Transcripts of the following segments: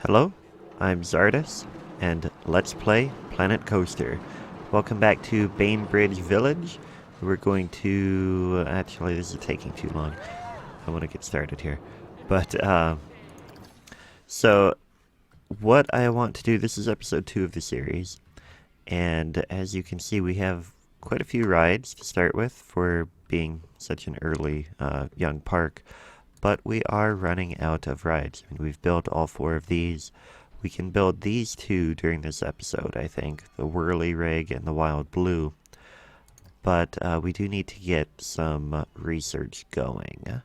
Hello, I'm Zardus, and let's play Planet Coaster. Welcome back to Bainbridge Village. We're going to... Actually, this is taking too long. I want to get started here. So what I want to do, this is episode 2 of the series, and as you can see, we have quite a few rides to start with for being such an early, young park. But we are running out of rides. I mean, we've built all 4 of these. We can build these 2 during this episode, I think. The Whirly Rig and the Wild Blue. But we do need to get some research going.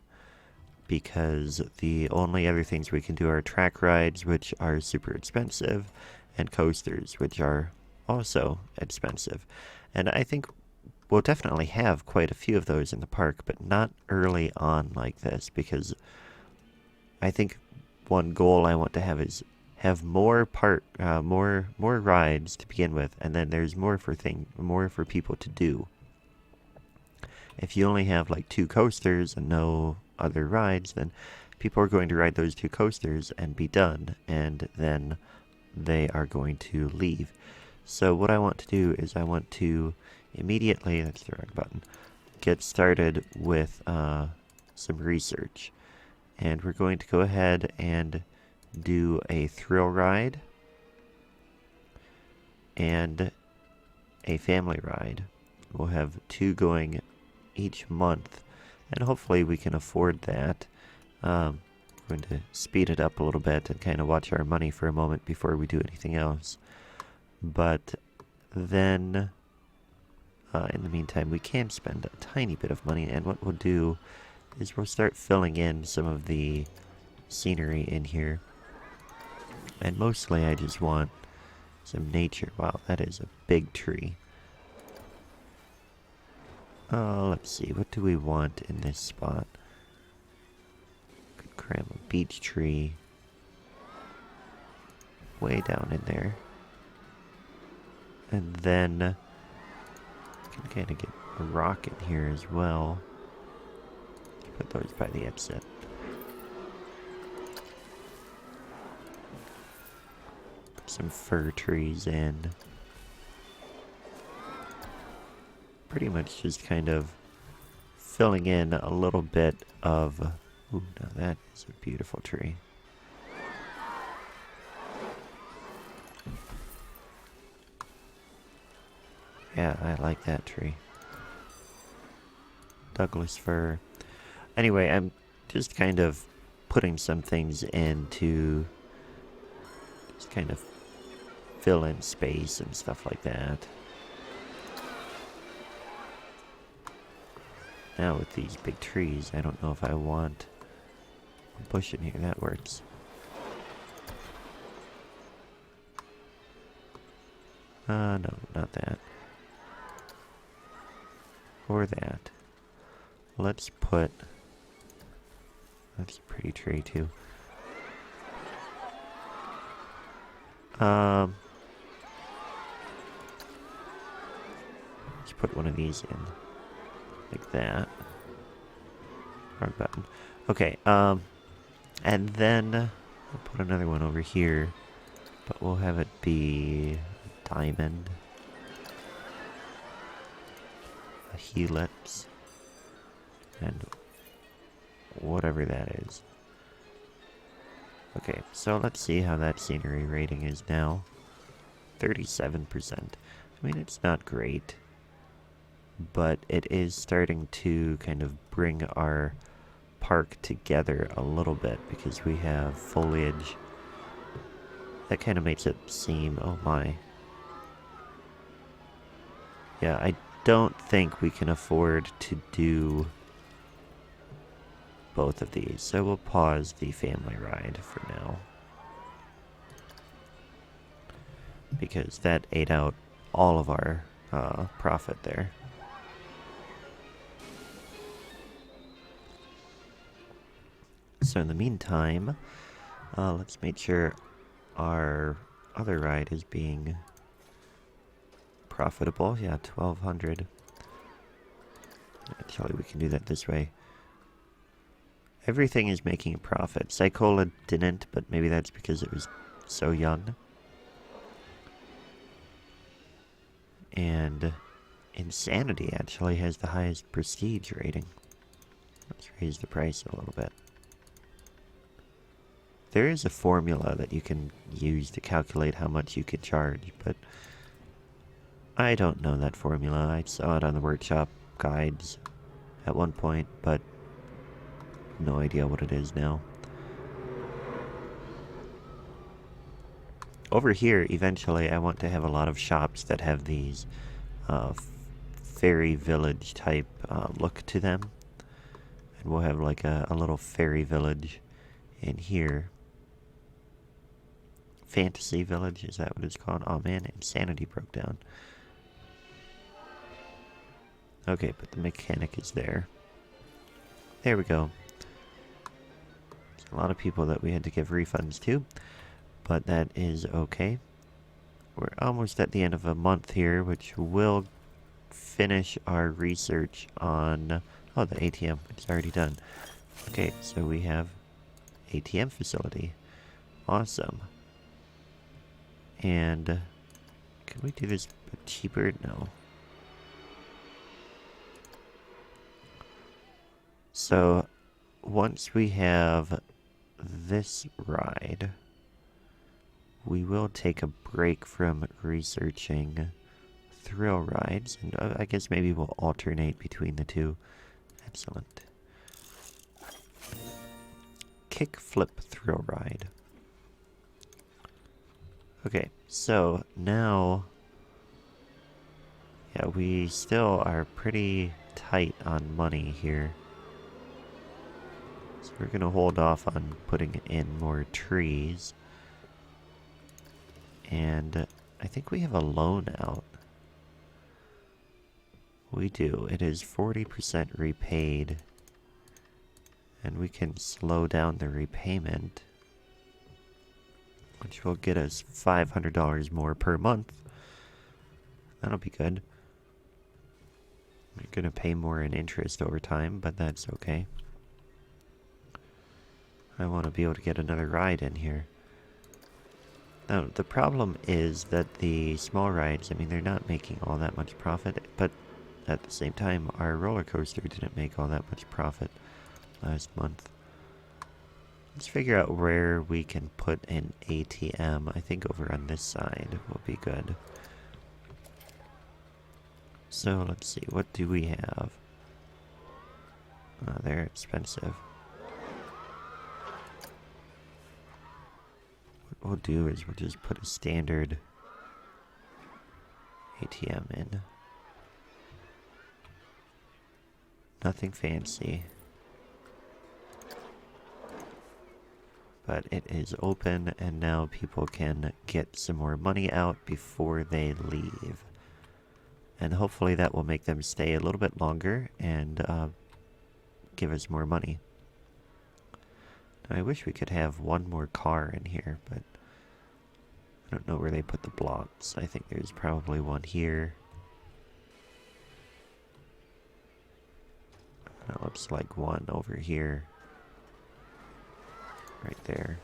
Because the only other things we can do are track rides, which are super expensive, and coasters, which are also expensive. And I think we'll definitely have quite a few of those in the park, but not early on like this, because I think one goal I want to have is have more rides to begin with, and then there's more for people to do. If you only have like 2 coasters and no other rides, then people are going to ride those 2 coasters and be done, and then they are going to leave. So what I want to do is I want to immediately, that's the wrong button, get started with some research. And we're going to go ahead and do a thrill ride and a family ride. We'll have 2 going each month, and hopefully we can afford that. I'm going to speed it up a little bit and kind of watch our money for a moment before we do anything else. But then in the meantime, we can spend a tiny bit of money, and what we'll do is we'll start filling in some of the scenery in here. And mostly I just want some nature. Wow, that is a big tree. Let's see, what do we want in this spot? Could cram a beech tree way down in there. And then can kind of get a rock in here as well. Put those by the exit. Put some fir trees in. Pretty much just kind of filling in a little bit of... Ooh, now that is a beautiful tree. Yeah, I like that tree. Douglas fir. Anyway, I'm just kind of putting some things in to just kind of fill in space and stuff like that. Now with these big trees, I don't know if I want a bush in here. That works. No, not that. Or that. Let's put... That's a pretty tree, too. Let's put one of these in. Like that. Wrong button. Okay, and then I'll put another one over here. But we'll have it be a diamond. A helix. And whatever that is. Okay, so let's see how that scenery rating is now. 37%. I mean, it's not great, but it is starting to kind of bring our park together a little bit because we have foliage. That kind of makes it seem, oh my. Yeah, I don't think we can afford to do both of these, so we'll pause the family ride for now. Because that ate out all of our profit there. So in the meantime, let's make sure our other ride is being profitable. Yeah, 1,200. Actually, we can do that this way. Everything is making a profit. Psychola didn't, but maybe that's because it was so young. And Insanity actually has the highest prestige rating. Let's raise the price a little bit. There is a formula that you can use to calculate how much you can charge, but I don't know that formula. I saw it on the workshop guides at one point, but no idea what it is now. Over here, eventually, I want to have a lot of shops that have these fairy village type look to them. And we'll have like a little fairy village in here. Fantasy village, is that what it's called? Oh man, Insanity broke down. Okay, but the mechanic is there. There we go. There's a lot of people that we had to give refunds to, but that is okay. We're almost at the end of a month here, which will finish our research on... Oh, the ATM. It's already done. Okay, so we have ATM facility. Awesome. And can we do this cheaper? No. So once we have this ride, we will take a break from researching thrill rides, and I guess maybe we'll alternate between the two. Excellent. Kickflip thrill ride. Okay, so now, yeah, we still are pretty tight on money here. So we're gonna hold off on putting in more trees. And I think we have a loan out. We do. It is 40% repaid. And we can slow down the repayment, which will get us $500 more per month. That'll be good. We're gonna pay more in interest over time, but that's okay. I want to be able to get another ride in here. Now, the problem is that the small rides, I mean, they're not making all that much profit, but at the same time, our roller coaster didn't make all that much profit last month. Let's figure out where we can put an ATM. I think over on this side will be good. So let's see, what do we have? They're expensive. What we'll do is we'll just put a standard ATM in. Nothing fancy. But it is open, and now people can get some more money out before they leave. And hopefully that will make them stay a little bit longer and give us more money. I wish we could have one more car in here, but I don't know where they put the blocks. I think there's probably one here. That looks like one over here. Right there.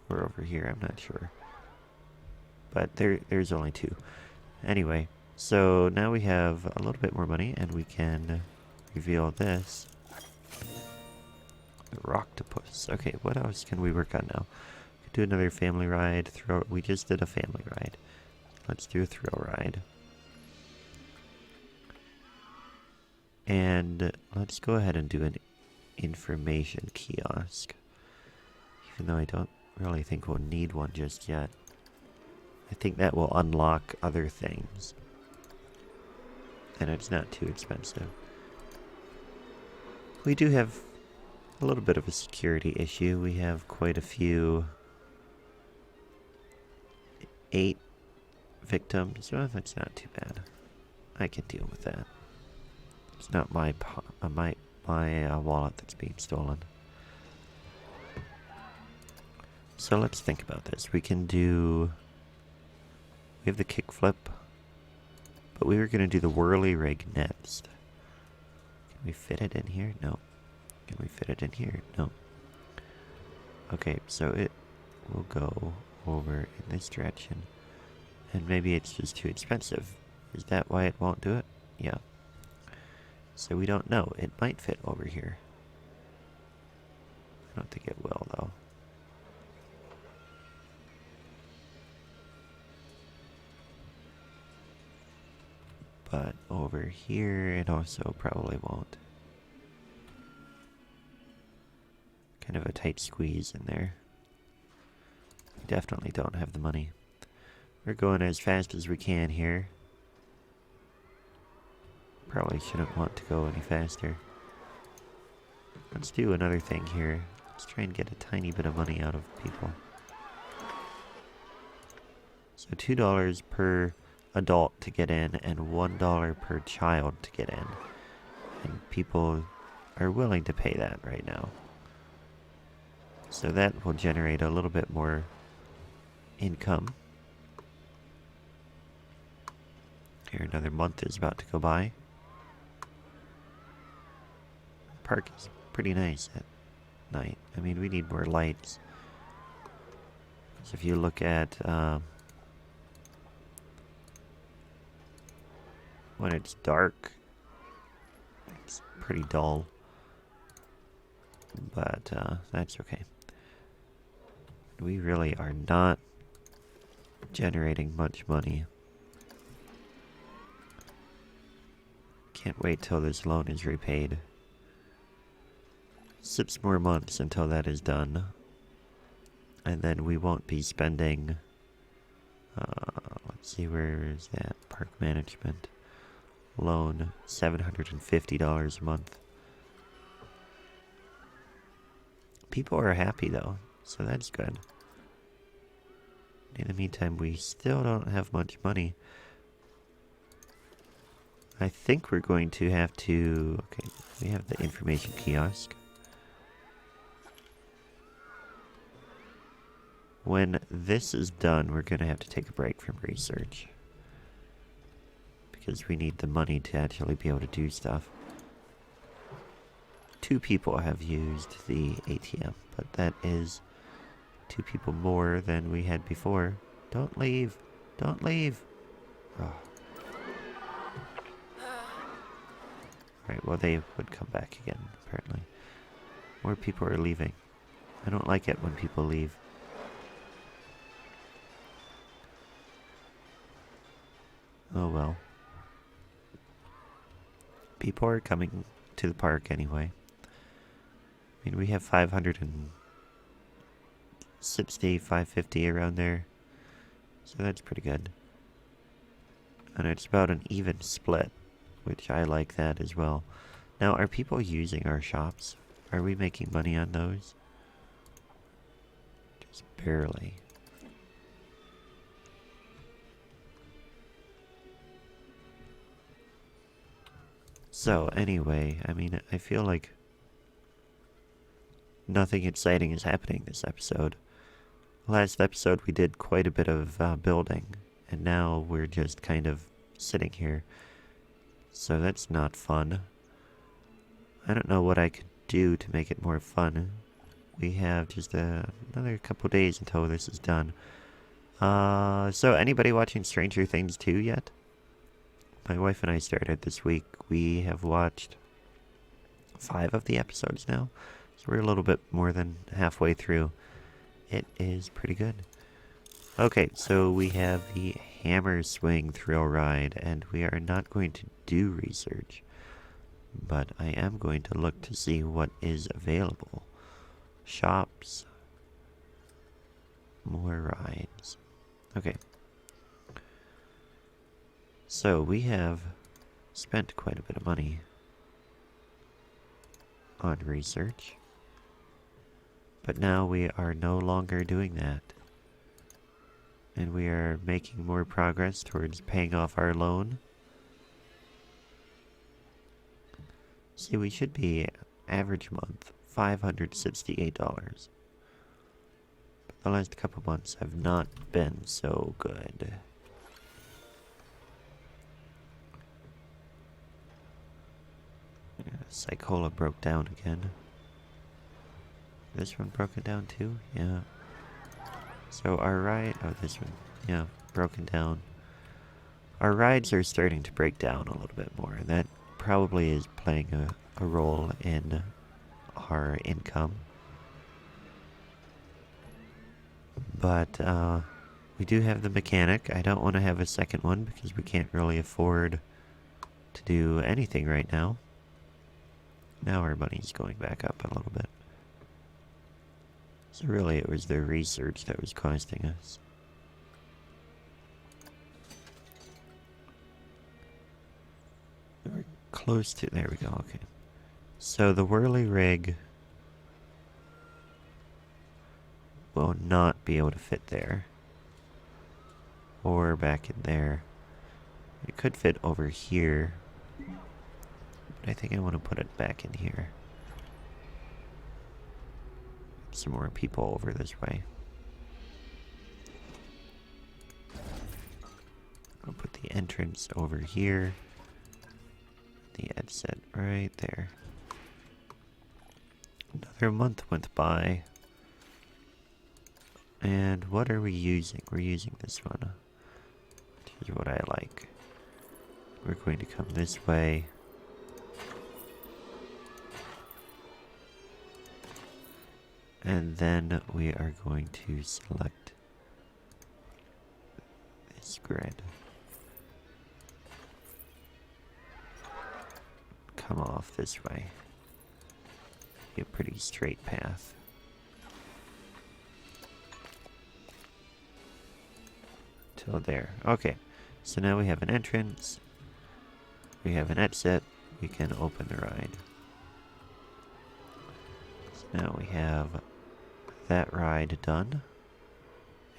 Or over here, I'm not sure. But there's only two. Anyway, so now we have a little bit more money, and we can reveal this. The Rocktopus. Okay, what else can we work on now? We could do another family ride. We just did a family ride. Let's do a thrill ride. And let's go ahead and do an information kiosk. Even though I don't really think we'll need one just yet. I think that will unlock other things. And it's not too expensive. We do have a little bit of a security issue. We have quite a few 8 victims. Well, that's not too bad. I can deal with that. It's not my wallet that's being stolen. So let's think about this. We can do... We have the kickflip, but we were going to do the whirly rig next. Can we fit it in here? No. Can we fit it in here? No. Okay, so it will go over in this direction. And maybe it's just too expensive. Is that why it won't do it? Yeah. So we don't know. It might fit over here. I don't think it will, though. But over here, it also probably won't. Kind of a tight squeeze in there. We definitely don't have the money. We're going as fast as we can here. Probably shouldn't want to go any faster. Let's do another thing here. Let's try and get a tiny bit of money out of people. So $2 per adult to get in and $1 per child to get in. And people are willing to pay that right now. So that will generate a little bit more income. Here, another month is about to go by. The park is pretty nice at night. I mean, we need more lights. So if you look at when it's dark, it's pretty dull. But that's okay. We really are not generating much money. Can't wait till this loan is repaid. 6 more months until that is done. And then we won't be spending... let's see, where is that? Park management. Loan, $750 a month. People are happy though, so that's good. In the meantime, we still don't have much money. I think we're going to have to... Okay, we have the information kiosk. When this is done, we're going to have to take a break from research. Because we need the money to actually be able to do stuff. 2 people have used the ATM, but that is 2 people more than we had before. Don't leave! Don't leave! Oh. Right, well they would come back again, apparently. More people are leaving. I don't like it when people leave. Oh well. People are coming to the park anyway. I mean, we have 560, 550 around there. So that's pretty good. And it's about an even split, which I like that as well. Now, are people using our shops? Are we making money on those? Just barely. So, anyway, I mean, I feel like nothing exciting is happening this episode. Last episode we did quite a bit of building, and now we're just kind of sitting here. So that's not fun. I don't know what I could do to make it more fun. We have just another couple days until this is done. So anybody watching Stranger Things 2 yet? My wife and I started this week. We have watched 5 of the episodes now. So we're a little bit more than halfway through. It is pretty good. Okay, so we have the Hammer Swing Thrill Ride, and we are not going to do research. But I am going to look to see what is available. Shops. More rides. Okay. So we have spent quite a bit of money on research. But now we are no longer doing that. And we are making more progress towards paying off our loan. See, we should be average month $568. But the last couple months have not been so good. Yeah, Psychola broke down again. This one broken down too? Yeah. So our ride... Oh, this one. Yeah, broken down. Our rides are starting to break down a little bit more. And that probably is playing a role in our income. But we do have the mechanic. I don't want to have a second one because we can't really afford to do anything right now. Now our money's going back up a little bit. So really it was the research that was costing us. We're close to... There we go, okay. So the whirly rig will not be able to fit there. Or back in there. It could fit over here. But I think I want to put it back in here. Some more people over this way. I'll put the entrance over here. The exit right there. Another month went by. And what are we using? We're using this one. Here's what I like. We're going to come this way. And then we are going to select this grid. Come off this way. Be a pretty straight path. Till there. Okay. So now we have an entrance. We have an exit. We can open the ride. So now we have that ride done.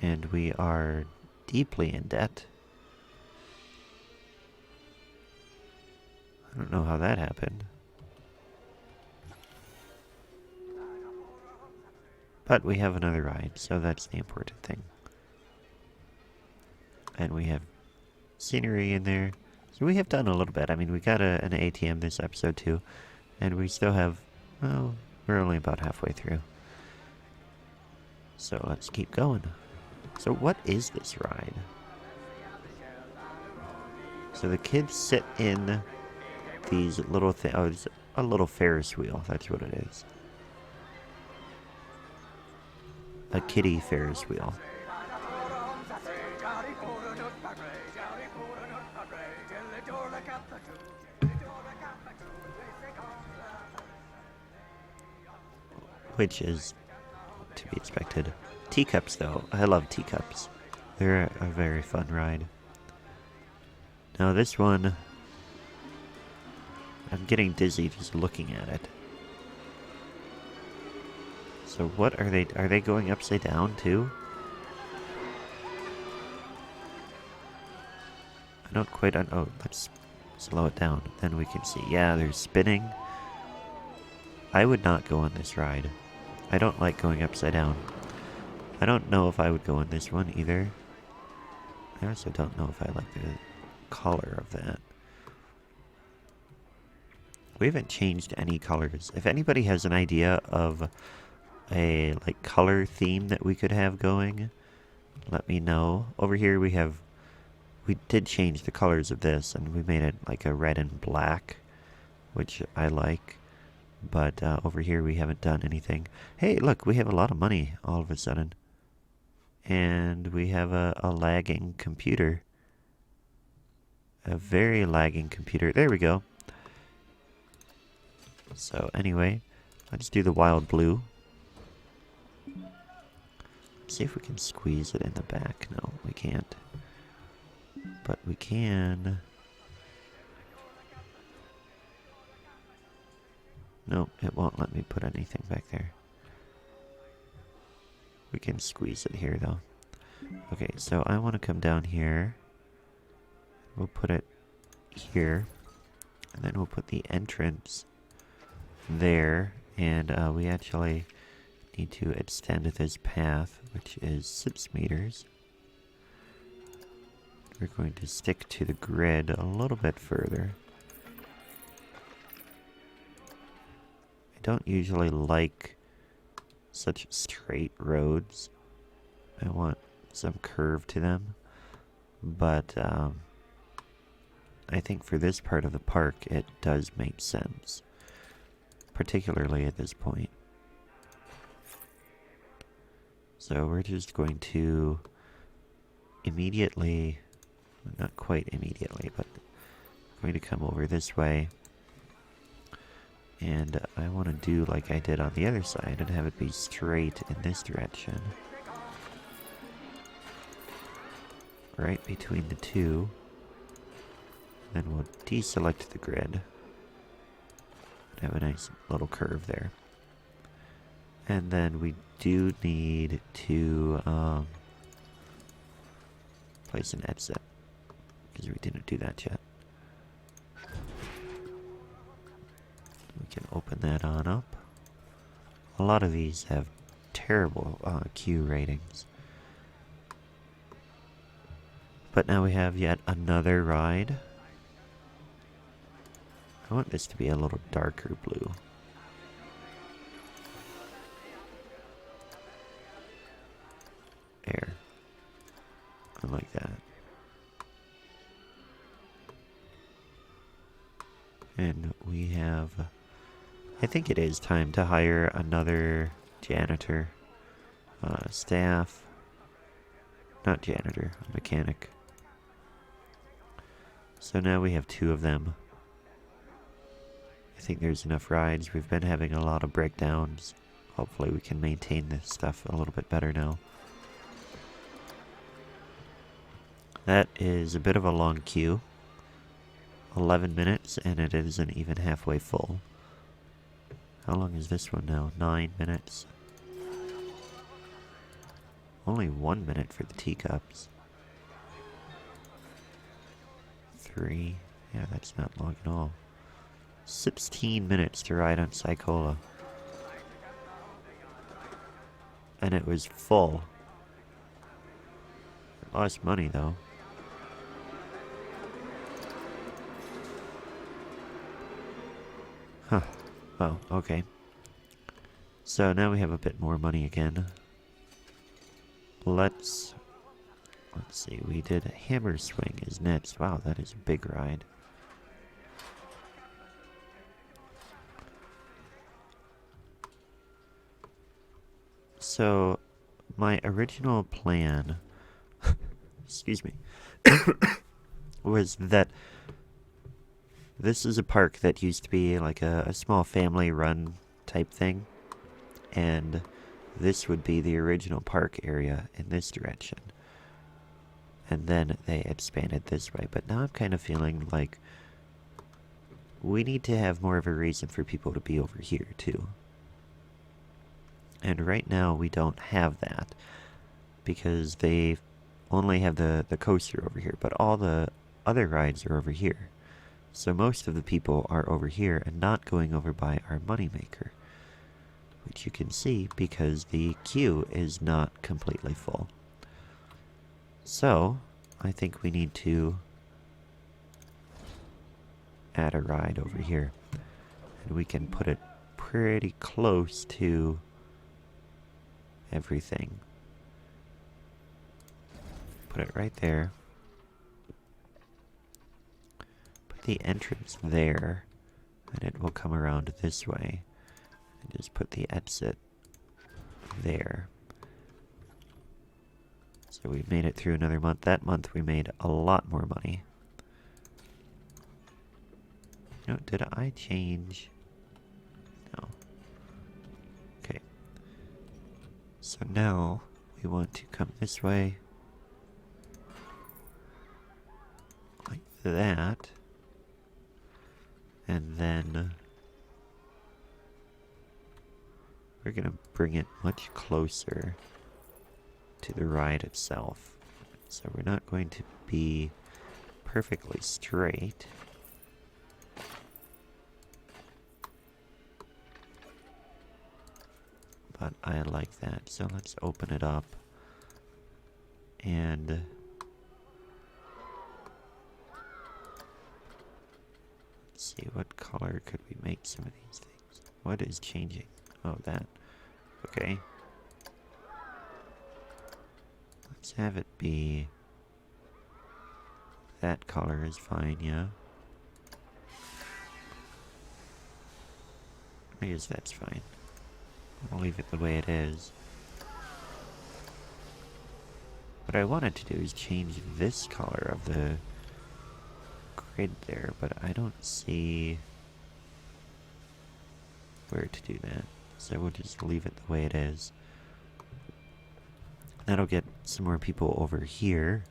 And we are deeply in debt. I don't know how that happened. But we have another ride, so that's the important thing. And we have scenery in there. So we have done a little bit. I mean, we got an ATM this episode too. And we still have, well, we're only about halfway through. So let's keep going. So what is this ride? So the kids sit in these little things. Oh, it's a little Ferris wheel. That's what it is. A kiddie Ferris wheel. Which is to be expected. Teacups, though. I love teacups. They're a very fun ride. Now this one, I'm getting dizzy just looking at it. So what are they? Are they going upside down too? I don't quite. Oh, let's slow it down. Then we can see. Yeah, they're spinning. I would not go on this ride. I don't like going upside down. I don't know if I would go on this one either. I also don't know if I like the color of that. We haven't changed any colors. If anybody has an idea of a like color theme that we could have going, let me know. Over here we did change the colors of this, and we made it like a red and black, which I like. But over here we haven't done anything. Hey, look, we have a lot of money all of a sudden. And we have a lagging computer. A very lagging computer. There we go. So anyway, let's do the wild blue. See if we can squeeze it in the back. No, we can't. But we can. No, it won't let me put anything back there. We can squeeze it here, though. Okay, so I want to come down here. We'll put it here. And then we'll put the entrance there. And we actually need to extend this path, which is 6 meters. We're going to stick to the grid a little bit further. I don't usually like such straight roads. I want some curve to them. But I think for this part of the park, it does make sense. Particularly at this point. So we're just going to immediately, not quite immediately, but going to come over this way. And I want to do like I did on the other side and have it be straight in this direction. Right between the two. Then we'll deselect the grid. And have a nice little curve there. And then we do need to place an exit. Because we didn't do that yet. We can open that on up. A lot of these have terrible queue ratings. But now we have yet another ride. I want this to be a little darker blue. There. I like that. And we have... I think it is time to hire another janitor. Staff. Not janitor, mechanic. So now we have 2 of them. I think there's enough rides. We've been having a lot of breakdowns. Hopefully we can maintain this stuff a little bit better now. That is a bit of a long queue. 11 minutes and it isn't even halfway full. How long is this one now? 9 minutes. Only 1 minute for the teacups. 3. Yeah, that's not long at all. 16 minutes to ride on Cycola. And it was full. Lost money though. Huh. Well, okay. So now we have a bit more money again. Let's see, we did Hammer Swing is next. Wow, that is a big ride. So, my original plan, excuse me, was that this is a park that used to be like a small family-run type thing, and this would be the original park area in this direction. And then they expanded this way, but now I'm kind of feeling like we need to have more of a reason for people to be over here, too. And right now we don't have that, because they only have the coaster over here, but all the other rides are over here. So most of the people are over here and not going over by our moneymaker, which you can see because the queue is not completely full. So, I think we need to add a ride over here. And we can put it pretty close to everything. Put it right there. Put the entrance there, and it will come around this way. And just put the exit there. So we made it through another month. That month we made a lot more money. No, did I change? No. Okay. So now we want to come this way. Like that. And then we're going to bring it much closer to the ride itself. So we're not going to be perfectly straight. But I like that. So let's open it up. And let's see, what color could we make some of these things? What is changing? Oh, that. Okay. Let's have it be... That color is fine, yeah. I guess that's fine. I'll leave it the way it is. What I wanted to do is change this color of the grid there, but I don't see where to do that. So we'll just leave it the way it is. That'll get some more people over here.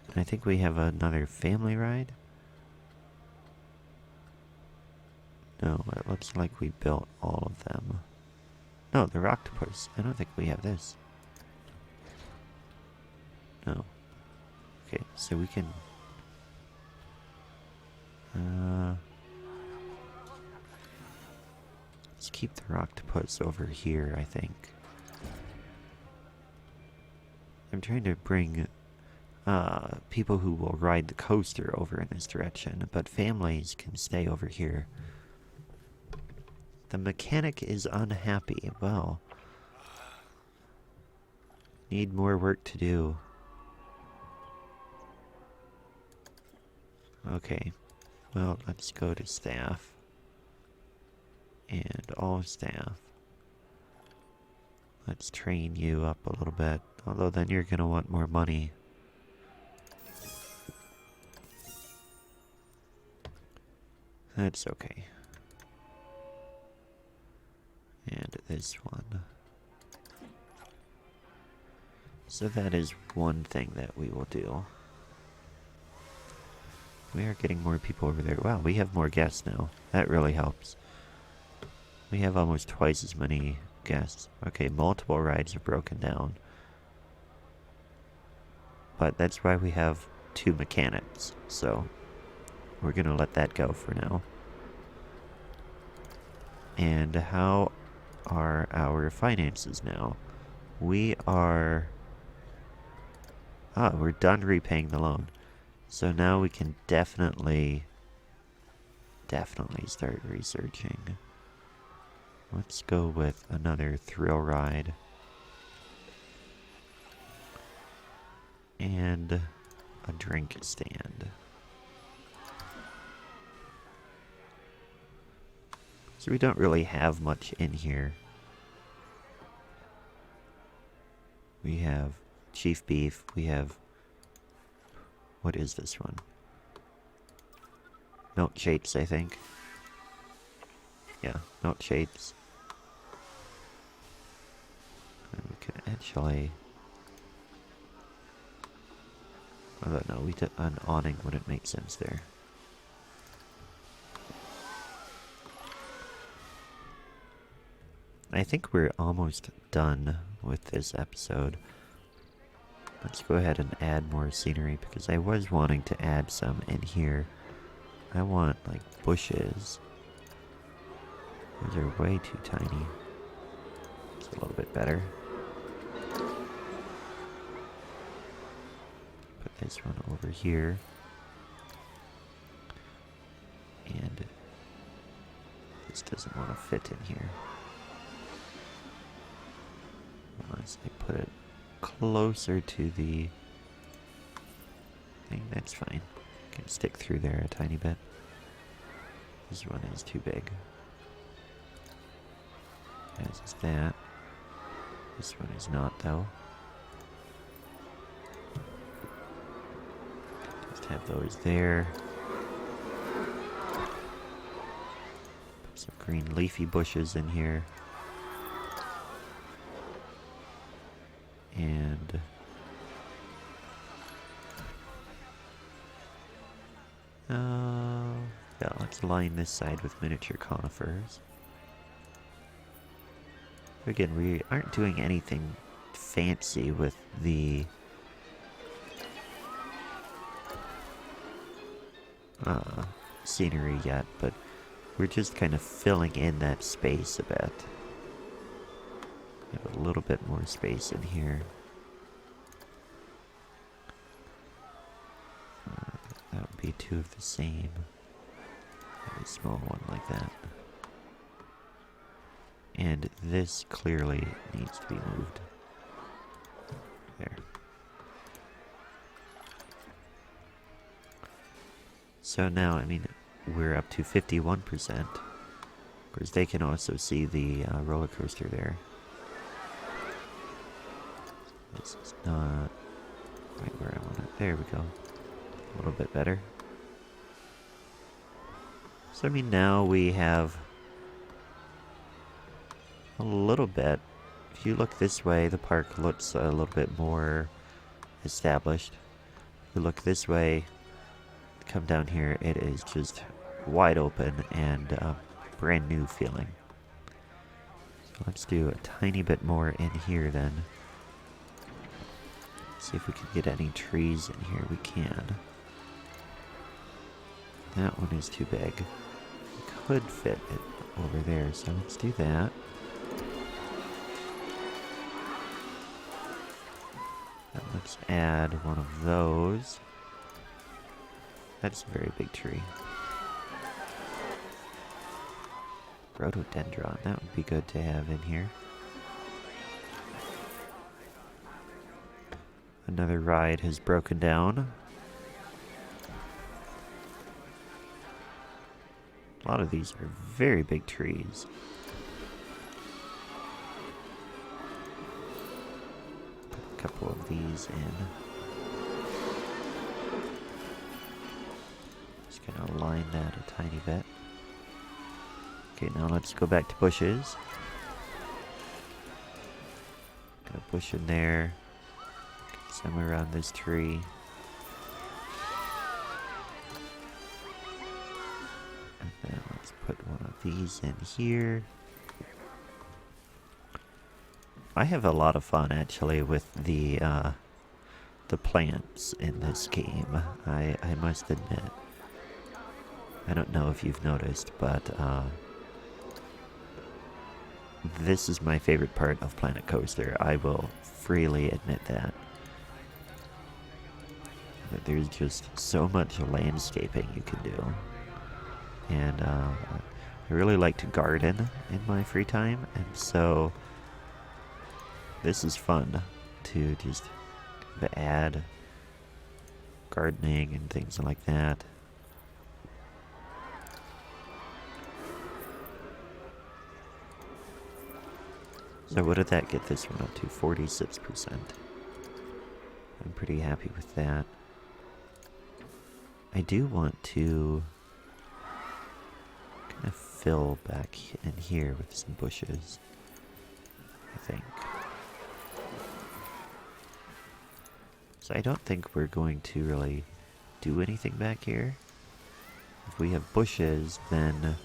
And I think we have another family ride. No, it looks like we built all of them. No, the octopus. I don't think we have this. No. Okay, so we can... let's keep the octopus over here, I think. I'm trying to bring people who will ride the coaster over in this direction, but families can stay over here. The mechanic is unhappy. Well, need more work to do. Okay, well, let's go to staff. And all staff. Let's train you up a little bit, although then you're gonna want more money. That's okay. And this one. So that is one thing that we will do. We are getting more people over there. Wow, we have more guests now. That really helps. We have almost twice as many guests. Okay, multiple rides are broken down. But that's why we have 2 mechanics. So we're gonna let that go for now. And how are our finances now? We are... we're done repaying the loan. So now we can definitely start researching. Let's go with another thrill ride. And a drink stand. So we don't really have much in here. We have Chief Beef, we have... What is this one? Milkshakes, I think. Yeah, milkshakes. And we could actually... I don't know, an awning wouldn't make sense there. I think we're almost done with this episode. Let's go ahead and add more scenery, because I was wanting to add some in here. I want, like, bushes. Those are way too tiny. It's a little bit better. Put this one over here. And this doesn't want to fit in here. Unless I put it closer to the thing, that's fine. Can stick through there a tiny bit. This one is too big. As is that. This one is not, though. Just have those there. Put some green leafy bushes in here. And yeah, let's line this side with miniature conifers. Again, we aren't doing anything fancy with the scenery yet, but we're just kind of filling in that space a bit. We have a little bit more space in here. That would be 2 of the same. A small one like that. And this clearly needs to be moved. There. So now, I mean, we're up to 51%. Of course, they can also see the roller coaster there. This is not right where I want it. There we go. A little bit better. So, I mean, now we have a little bit. If you look this way, the park looks a little bit more established. If you look this way, come down here, it is just wide open and brand new feeling. So let's do a tiny bit more in here then. See if we can get any trees in here. We can. That one is too big. We could fit it over there, so let's do that. And let's add one of those. That's a very big tree. Rhododendron, that would be good to have in here. Another ride has broken down. A lot of these are very big trees. Put a couple of these in. Just gonna line that a tiny bit. Okay, now let's go back to bushes. Got a bush in there. Some around this tree. And then let's put one of these in here. I have a lot of fun actually with the plants in this game. I must admit. I don't know if you've noticed, but this is my favorite part of Planet Coaster. I will freely admit that. There's just so much landscaping you can do. And I really like to garden in my free time, and so this is fun to just add gardening and things like that. So what did that get this one up to? 46%. I'm pretty happy with that. I do want to kind of fill back in here with some bushes, I think. So I don't think we're going to really do anything back here. If we have bushes, then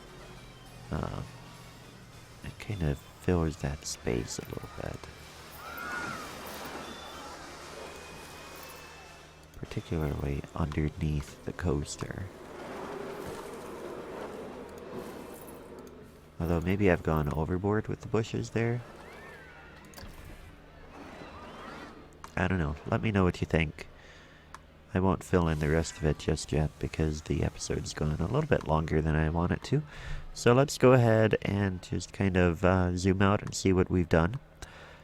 it kind of fills that space a little bit. Particularly underneath the coaster. Although maybe I've gone overboard with the bushes there. I don't know. Let me know what you think. I won't fill in the rest of it just yet because the episode's gone a little bit longer than I want it to. So let's go ahead and just kind of zoom out and see what we've done.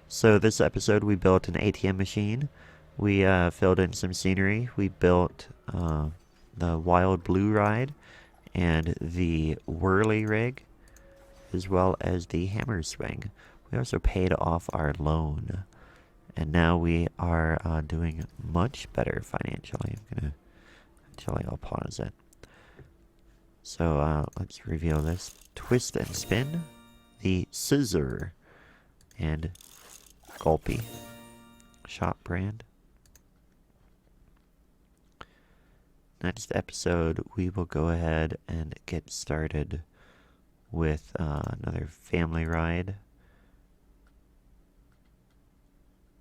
So this episode we built an ATM machine. We filled in some scenery. We built the Wild Blue ride and the Whirly rig, as well as the Hammer swing. We also paid off our loan, and now we are doing much better financially. I'll pause it. So let's reveal this. Twist and Spin, the Scissor, and Gulpy shop brand. Next episode, we will go ahead and get started with another family ride.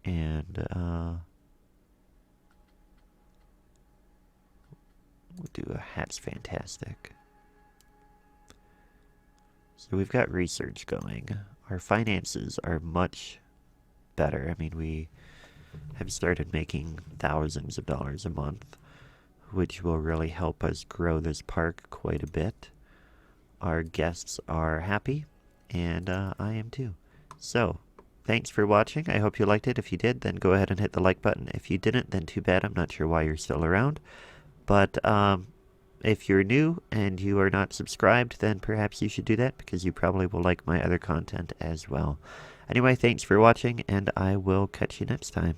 And we'll do a Hat's Fantastic. So we've got research going. Our finances are much better. I mean, we have started making thousands of dollars a month, which will really help us grow this park quite a bit. Our guests are happy, and I am too. So, thanks for watching. I hope you liked it. If you did, then go ahead and hit the like button. If you didn't, then too bad. I'm not sure why you're still around. But if you're new and you are not subscribed, then perhaps you should do that because you probably will like my other content as well. Anyway, thanks for watching, and I will catch you next time.